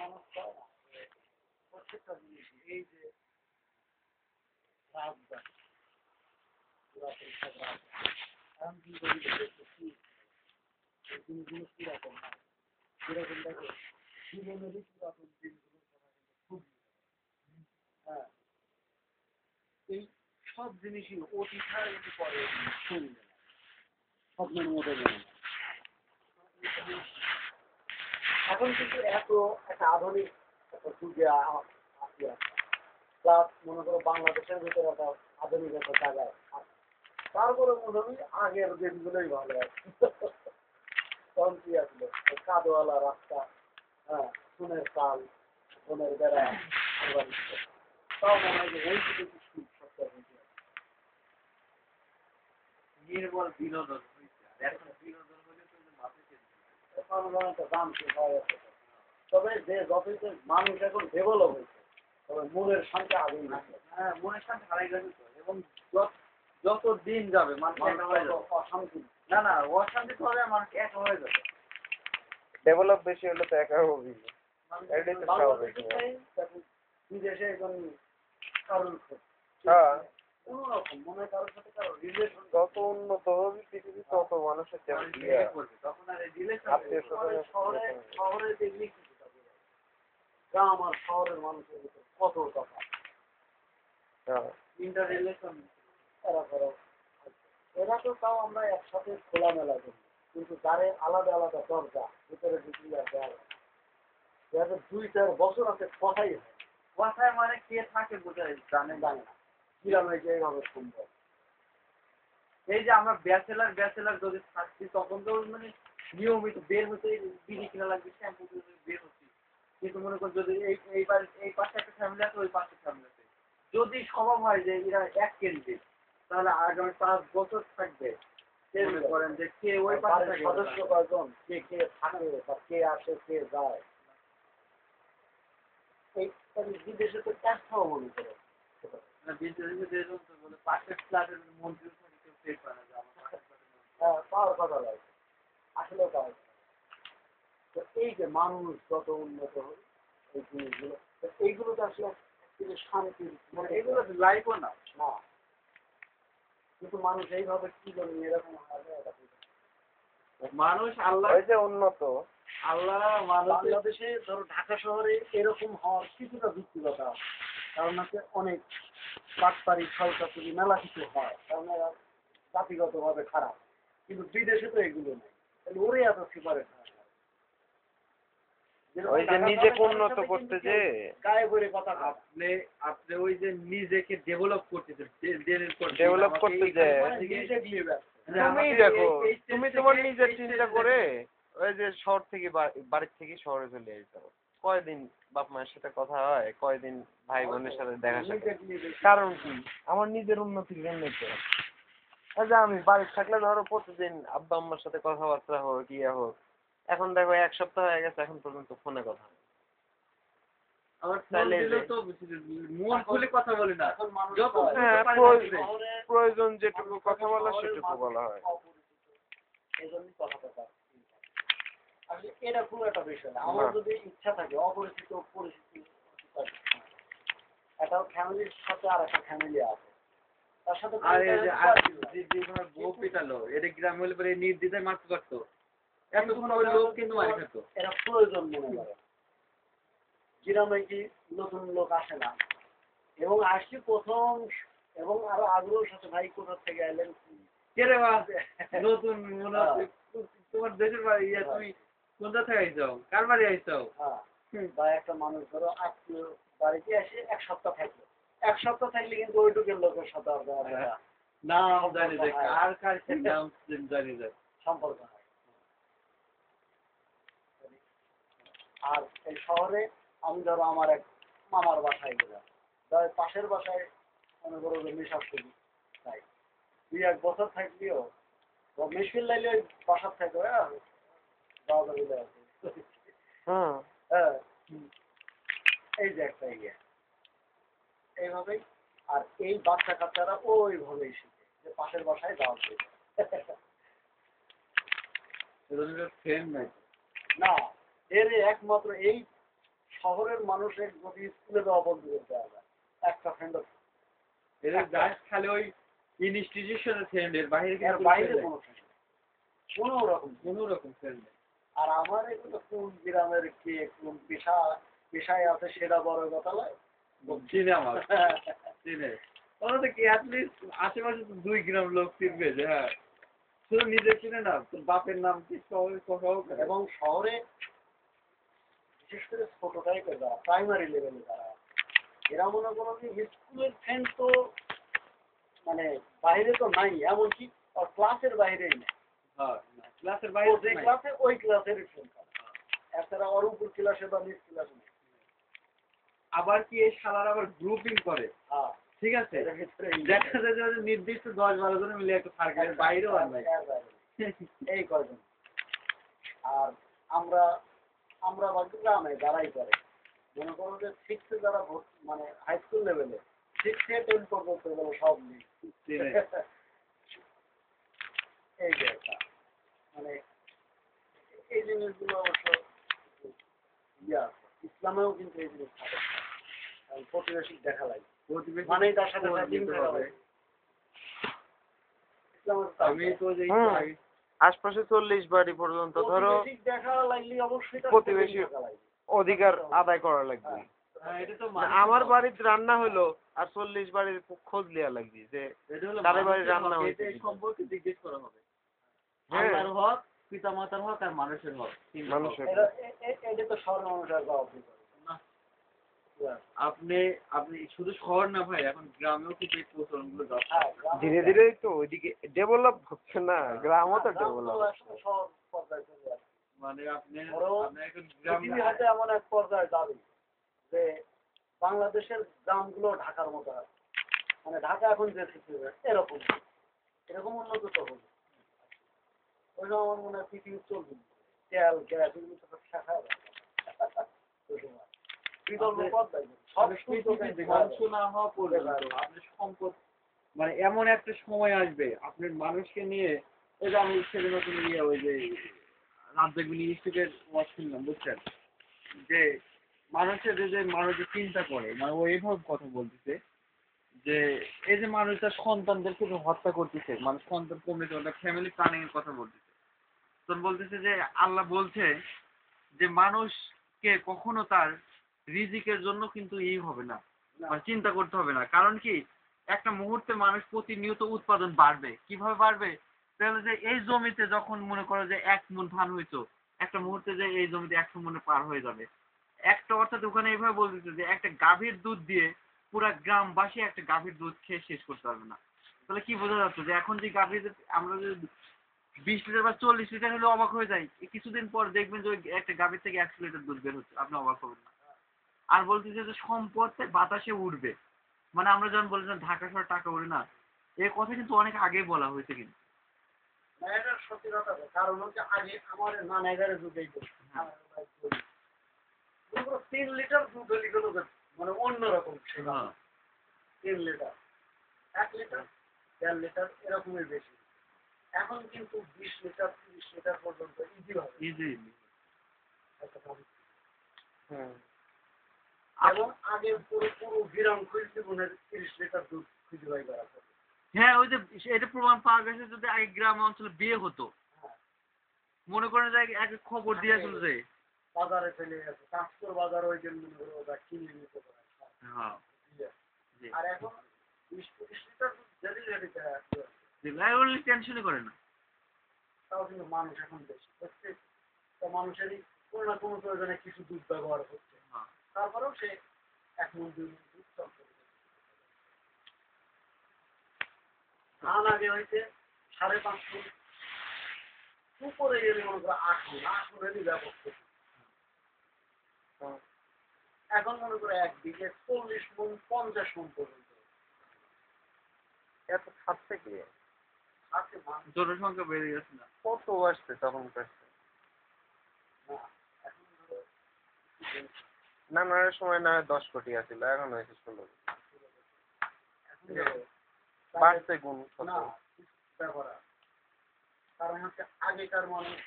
মানুষ চায় না প্রত্যেকটা জিনিস এই যে রাজবাড়ি পুরাতন সব রাজবাড়ি এখন কি করি দেখতেছি এই দিনগুলো কিরকম হয় কিরকম দেখো জীবনেরই পুরাতন দিনগুলোর কথা কিন্তু খুব হ্যাঁ এই সব জিনিসই অতি ছাড়া যদি পরে শুনবে না স্বপ্নের মধ্যে নেই এখন কিন্তু এত একটা আধুনিক একটা যুগে আসি প্লাস মনে করো বাংলাদেশের ভিতরে একটা আধুনিক একটা জায়গায় তারপরে মনে হয় আগের দিনগুলোই ভালো আছে তখন কি আসলো কাদওয়ালা রাস্তা হ্যাঁ সোনের কাল সোনের বেড়া তাও মনে হয় যে ওই দিকে কিছু সত্তর হয়েছে নির্মল বিনোদন হয়েছে এখন বিনোদন হলে তো মাথায় একটা দাম শেষ হয়ে যাচ্ছে তবে যে যতই মানুষ এখন ডেভেলপ হয়েছে তবে মনের শান্তি আগেই না হ্যাঁ মনের শান্তি হারাই গেছে তো এবং যত দিন যাবে মানুষ একা হয়ে যাবে অশান্তি না না অশান্তি তো হবে মানুষ একা হয়ে যাবে ডেভেলপ বেশি হলে তো একা হবি এটাই তো স্বাভাবিক বিদেশে এখন কারণ হ্যাঁ কোনোরকম মনে কারোর সাথে কারো রিলেশন যত উন্নত হবে পৃথিবী তত মানুষের তখন আর রিলেশন আত্মীয় শহরে শহরে দেখলি কিছুটা গ্রাম আর শহরের মানুষের ভিতরে কত কথা ইন্টার রিলেশন এরা করো এরা তো তাও আমরা একসাথে খোলামেলা করি কিন্তু যারে আলাদা আলাদা দরজা ভিতরে ঢুকলি আর দেওয়া যাদের 2-4 বছর আছে কথাই হয় কথায় মানে কে থাকে বোঝা জানে জানে না কিভাবে যে এইভাবে সম্ভব এই যে আমরা ব্যাচেলার যদি থাকছি তখন তো মানে নিয়মিত বের হতে বিড়ি কিনা লাগবে শ্যাম্পু বের হচ্ছি কিন্তু মনে করুন যদি এই পাশে একটা ফ্যামিলি আছে ওই পাশে ফ্যামিলি আছে যদি সম্ভব হয় যে এরা এক কেন্দ্রিক তাহলে আগামী 5 বছর থাকবে মনে করেন যে কে ওই পাশে সদস্য কয়জন কে কে থাকে বা কে আসে কে যায় এই বিদেশে তো একটাও মনে করে পাশের ফ্ল্যাটের মন্ত্রী কেউ পেয়ে পারে না হ্যাঁ পাওয়ার কথা লাগে আসলেও পাওয়ার তো এই যে মানুষ যত উন্নত হয় এই জিনিসগুলো এইগুলো তো আসলে কিন্তু শান্তির মানে এগুলো লাইফও না না কিন্তু মানুষ এইভাবে কি জন্য এরকম মানুষ আল্লাহ ওই যে উন্নত আল্লাহ বাংলাদেশে ধরো ঢাকা শহরে এরকম হওয়ার কিছুটা যুক্তিকতা কারণ হচ্ছে অনেক পাটপাড়ি ছলচাতুরি মেলা কিছু হয় কারণ এরা জাতিগত ভাবে খারাপ কিন্তু বিদেশে তো এগুলো নেই তাহলে ওরে এত সিপারেট ওই যে নিজেকে উন্নত করতে যে গায়ে করে কথা আপনি ওই যে নিজেকে ডেভেলপ করতেছেন ডেভেলপ করতে যে তুমি দেখো তুমি তোমার নিজের চিন্তা করে ওই যে শহর থেকে বাড়ির থেকে শহরে চলে আসতে কয়দিন বাপ মায়ের সাথে কথা হয় কয়দিন ভাই বোনের সাথে দেখা সাক্ষাৎ কারণ কি আমার নিজের উন্নতির জন্যই তো যে আমি বাড়ির থাকলে ধরো প্রতিদিন আব্বা আম্মার সাথে কথাবার্তা হোক ইয়ে হোক এখন দেখো 1 সপ্তাহ হয়ে গেছে এখন পর্যন্ত ফোনে কথা হয় প্রয়োজন যেটুকু কথা বলা সেটুকু বলা হয় আসলে এটা খুব একটা বিষয় না আমার যদি ইচ্ছা থাকে অপরিচিত পরিচিত একটা ফ্যামিলির সাথে আর একটা ফ্যামিলি আছে তার সাথে বউ পিটালো এটা গ্রাম হলে পরে নির্দ্বিধায় মারতে পারতো এতক্ষণ ওই লোক কিন্তু মারি খেত এরা প্রয়োজন মনে করে গ্রামে কি নতুন লোক আসে না এবং আসছি প্রথম এবং আরো আগ্রহের সাথে ভাই কোথা থেকে এলেন কে রে নতুন মনে হচ্ছে তোমার দেশের বাড়ি তুমি কোথা থেকে আইসাও কার বাড়ি আইসাও বা একটা মানুষ ধরো আত্মীয় বাড়িতে এসে 1 সপ্তাহ থাকলো 1 সপ্তাহ থাকলে কিন্তু ওইটুকের লোকের সাথে নাম জানি যায় কার কার নাম জানি যায় সম্পর্ক হয় আর এই শহরে আমি ধরো আমার এক মামার বাসায় গেলাম ধর পাশের বাসায় মনে করো যে মেশার করি তাই 2-1 বছর থাকলেও মেশিন লাইলে ওই বাসার থাকবে দাওয়া দিলে হ্যাঁ এই যে একটা ইয়ে এইভাবেই আর এই বাচ্চা কাচ্চারা ওইভাবেই শিখে যে পাশের বাসায় দাওয়া দিবে ফ্রেন্ড নাই না এর একমাত্র এই শহরের মানুষের যদি স্কুলে যাওয়া বন্ধ করতে হবে একটা ফ্রেন্ড এদের জাস্ট খালি ওই ইনস্টিটিউশনের ফ্রেন্ডের বাইরে এর বাইরে কোনো ফ্রেন্ড কোনো রকম কোনো রকম ফ্রেন্ড নেই। আর আমার এগুলো কোন গ্রামের কে কোন পেশায় আছে সেটা বড় কথা নয়। চিনে আমার চিনে ওরা তো কি অ্যাটলিস্ট আশেপাশে তো 2 গ্রাম লোক চিনবে যে হ্যাঁ শুধু নিজে চিনে না তোর বাপের নাম কি সহ এবং শহরে বিশেষ করে ছোট টাইপের যারা প্রাইমারি লেভেলে যারা এরা মনে করো যে স্কুলের ফ্রেন্ড তো মানে বাইরে তো নাই, এমনকি ক্লাসের বাইরেই নেই। হ্যাঁ ক্লাসের যে বাইরে নাই। ক্লাসে ওই ক্লাসের ফ্রেন্ড এছাড়া ওর উপর ক্লাসে বা নিচ ক্লাসে নেই। আবার কি এই শালার আবার গ্রুপিং করে হ্যাঁ ঠিক আছে এর ভিতরে দেখা যায় যে ওদের নির্দিষ্ট 10-12 জন মিলে একটা সার্কেলের বাইরেও আর নাই এই কয়জন। আর আমরা বাকি গ্রামে যারাই করে মনে করো যে সিক্সে যারা মানে হাই স্কুল লেভেলে 6 থেকে 10 পর্যন্ত এগুলো সব নেই। চিনে। এই যে একটা মানে এই জিনিসগুলো অবশ্য ইসলামেও কিন্তু এই জিনিস থাকে প্রতিবেশী দেখা লাগে প্রতিবেশী মানে তার সাথে দিন ফেরা হয়। ইসলামের তাই আমি তো যে আশপাশে 40 বাড়ি পর্যন্ত ধরো প্রতিবেশী দেখা লাগলে অবশ্যই তার প্রতিবেশী দেখা লাগে। অধিকার আদায় করা লাগবে। হ্যাঁ, এটা তো আমার বাড়িতে রান্না হলো আর 40 বাড়ির খোঁজ লিয়া লাগবে যে এটা হলো তাদের বাড়ির মানুষের রান্না হক, হয়েছে এটা এই সম্পর্কে জিজ্ঞেস করা হবে হ্যাঁ আল্লাহর হক পিতামাতার হক আর মানুষের হক তিনটা হক। মানুষের এটা তো শহরের মানুষের জবাব দিতে হবে। না, আপনি আপনি শুধু শহর না ভাই এখন গ্রামেও কিন্তু এই প্রচলনগুলো দরকার। হ্যাঁ, গ্রামে ধীরে ধীরে তো ওইদিকে ডেভেলপ হচ্ছে না, গ্রামও তো গ্রাম তো ডেভেলপ আসলে শহর পর্যায়ে চলে যাচ্ছে। মানে আপনি বড় আপনি এখন গ্রামে পৃথিবী হয়তো এমন এক পর্যায়ে যাবে যে বাংলাদেশের গ্রামগুলো ঢাকার মতো আছে। মানে ঢাকা এখন যে সিচুয়েশন এরকম উন্নত তো হবে। ওই জন্য আমার মনে হয় পৃথিবী চলবে তেল গ্যাস এগুলো তো শাখা বিকল্প পর্যায়ে সব পৃথিবীতে ধ্বংস না হওয়া পর্যন্ত আপনার সম্পদ মানে এমন একটা সময় আসবে আপনার মানুষকে নিয়ে ওই যে আমি ছেলে নতুন নিয়ে ওই যে রাজ্জাক ইনস্টিটিউটের ওয়াজ শুনলাম বুঝছেন যে মানুষের যে মানুষ যে চিন্তা করে মানে ও এইভাবে কথা বলতেছে যে এই যে মানুষ তার সন্তানদেরকে যে হত্যা করতেছে মানুষ সন্তান কমে যাওয়া ফ্যামিলি প্ল্যানিং এর কথা বলতেছে তখন বলতেছে যে আল্লাহ বলছে যে মানুষকে কখনো তার রিজিকের জন্য কিন্তু হবে না মানে চিন্তা করতে হবে না কারণ কি একটা মুহূর্তে মানুষ প্রতিনিয়ত উৎপাদন বাড়বে কিভাবে বাড়বে তাহলে যে এই জমিতে যখন মনে করো যে 1 মণ ধান হইতো একটা মুহূর্তে যে এই জমিতে 100 মণে পার হয়ে যাবে একটা অর্থাৎ ওখানে এইভাবে বলতেছে যে একটা গাভীর দুধ দিয়ে পুরা গ্রামবাসী একটা গাভীর দুধ খেয়ে শেষ করতে পারবে না তাহলে কি বোঝা যাচ্ছে যে এখন যে গাভীর আমরা যে 20 লিটার বা 40 লিটার হলে অবাক হয়ে যায় কিছুদিন পর দেখবেন যে একটা গাভীর থেকে 100 লিটার দুধ বের হচ্ছে আপনি অবাক হবেন না আর বলতেছে যে সম্পদ বাতাসে উড়বে মানে আমরা যখন বলেছিলাম ঢাকা শহর টাকা উড়ে না এই কথা কিন্তু অনেক আগে বলা হয়েছে কিন্তু এটা সত্যি কথা কারণ হচ্ছে আগে আমার নানাগারে দুধেই 3 লিটার দুধ হলে গেল মানে অন্যরকম ছিল 3 লিটার 1 লিটার 1.5 লিটার এরকমের বেশি এখন কিন্তু 20 লিটার 30 লিটার পর্যন্ত ইজি হবে ইজি এবং আগে পুরো গ্রাম খুঁজতে মনে 30 লিটার দুধ খুঁজে বাই করা হতো। হ্যাঁ ওই যে এটা প্রমাণ পাওয়া গেছে যদি আগে গ্রাম অঞ্চলে বিয়ে হতো মনে করেন যে আগে খবর দিয়েছিল যে বাজারে চলে গেছে কাঁচকর বাজার ওই জন্য ওরা কিনে নিতে পারে হ্যাঁ আর এখন 20-30 লিটার দুধ ডেলি রেডিতে লাইভলি টেনশনই করে না তাও কিন্তু মানুষ এখন বেশি প্রত্যেক তো মানুষেরই কোনো না কোনো প্রয়োজনে কিছু দুধ ব্যবহার করছে তারপরেও সে 1 মণ 2 মণ দুধ চলছে ধান আগে হইতে 5.5 মণ উপরে গেলে মনে করো 8 মণেরই ব্যবস্থা এখন মনে করো 1 বিঘে 40 মণ 50 মণ পর্যন্ত এত খাচ্ছে কি আছে মানুষ জনসংখ্যা বেড়ে গেছে না কত আসছে তখন কাছে না এখন ধরো নানার সময় না 10 কোটি আছিল এখন হয়েছে 16 এখন ধরো বাড়ছে গুণ না ব্যবহার কারণ হচ্ছে আগেকার মানুষ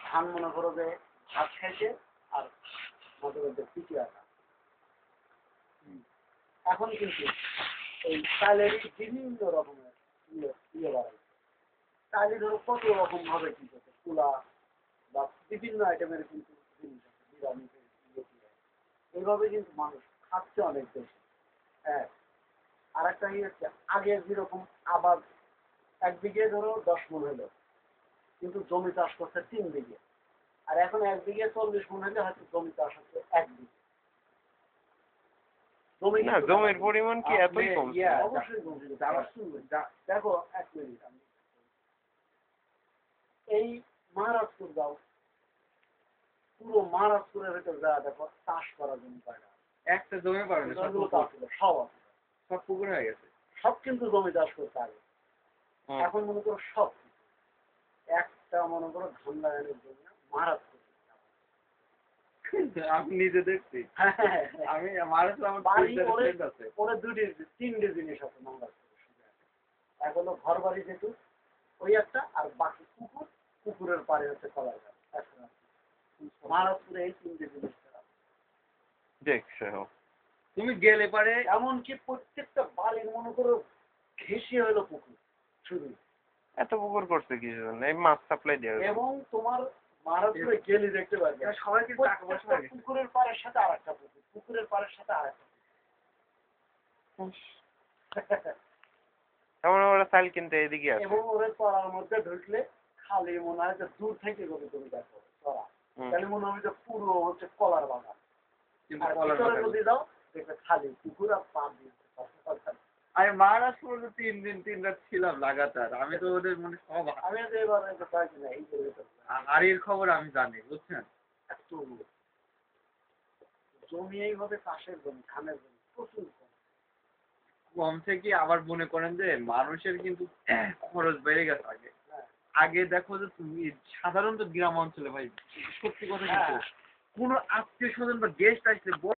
ধান মনে করো যে ভাত খাইছে আর মাঝে মধ্যে পিছিয়ে আসা। এখন কিন্তু এই চালেরই বিভিন্ন রকমের ইয়ে বাড়ায়। চালে ধরো কত রকম ভাবে কি করছে, তুলা বা বিভিন্ন আইটেমের কিন্তু জিনিস আছে, নিরামিষ এইভাবে কিন্তু মানুষ খাচ্ছে অনেক বেশি। হ্যাঁ, আর একটা ইয়ে হচ্ছে আগে যেরকম আবাদ 1 বিঘে ধরো 10 মণ হলো, কিন্তু জমি চাষ করছে 3 বিঘে, আর এখন 1 বিঘে 40 মণ হলে হয়তো জমি চাষ হচ্ছে 1 বিঘে। জমি না, জমির পরিমাণ কি এতই কম? অবশ্যই কমছে। দেখো 1 মিনিট, আমি এই মহারাজপুর যাও, পুরো মহারাজপুরের ভেতর যা দেখো চাষ করার জন্য পায় না, একটা জমি পাবে না, জমিগুলো তো আসলে সব আছে, সব পুকুর হয়ে গেছে। সব কিন্তু জমি চাষ করতে আগে। হুম। এখন মনে করো সব একটা মনে করো ধান লাগানোর জন্য মহারাজপুর। আমি নিজে দেখছি, আমি আমার বাড়ি ফ্রেন্ড ওরে আছে। ওরে 2-3টে জিনিস আছে মহারাজপুরে। এক হলো ঘর বাড়ি যেটু ওই একটা, আর বাকি পুকুর, পুকুরের পাড়ে হচ্ছে কলার গাছ। মহারাজপুরে এই 3টে জিনিস ছাড়া। দেখছো? তুমি গেলে পারে এমনকি প্রত্যেকটা বাড়ির মনে করো ঘেঁষি হলো পুকুর শুধু। এত পুকুর করছে কিছু জন্য, এই মাছ সাপ্লাই দেওয়া। এবং তোমার মহারাজপুরে গেলে দেখতে পারবে সবাই কিন্তু টাকা পয়সা হয়ে গেছে। পুকুরের পাড়ের সাথে আরেকটা পুকুর, পুকুরের পাড়ের সাথে আরেকটা এমন ওরা চাল কিনতে এদিকে আসে। এবং ওদের পাড়ার মধ্যে ঢুকলে খালি মনে হয় যে দূর থেকে গরু গরু দেখো চড়া, তাহলে মনে হবে যে পুরো হচ্ছে কলার বাগান। কিন্তু আর কলার ভিতরে বাগান। যদি যাও দেখবে খালি পুকুর আর পা দিয়ে আমি মহারাষ্ট্র তো 3 দিন 3 রাত ছিলাম লাগাতার, আমি তো ওদের মানে সব আমি যে এবার কয়েকদিন এই হাড়ির খবর আমি জানি, বুঝছেন? একটু জমি এইভাবে চাষের জমি, ধানের জমি প্রচুর কম। কমছে কি, আবার মনে করেন যে মানুষের কিন্তু খরচ বেড়ে গেছে আগে। আগে দেখো যে তুমি সাধারণত গ্রাম অঞ্চলে ভাই, সত্যি কথা কিন্তু কোনো আত্মীয় স্বজন বা গেস্ট আসলে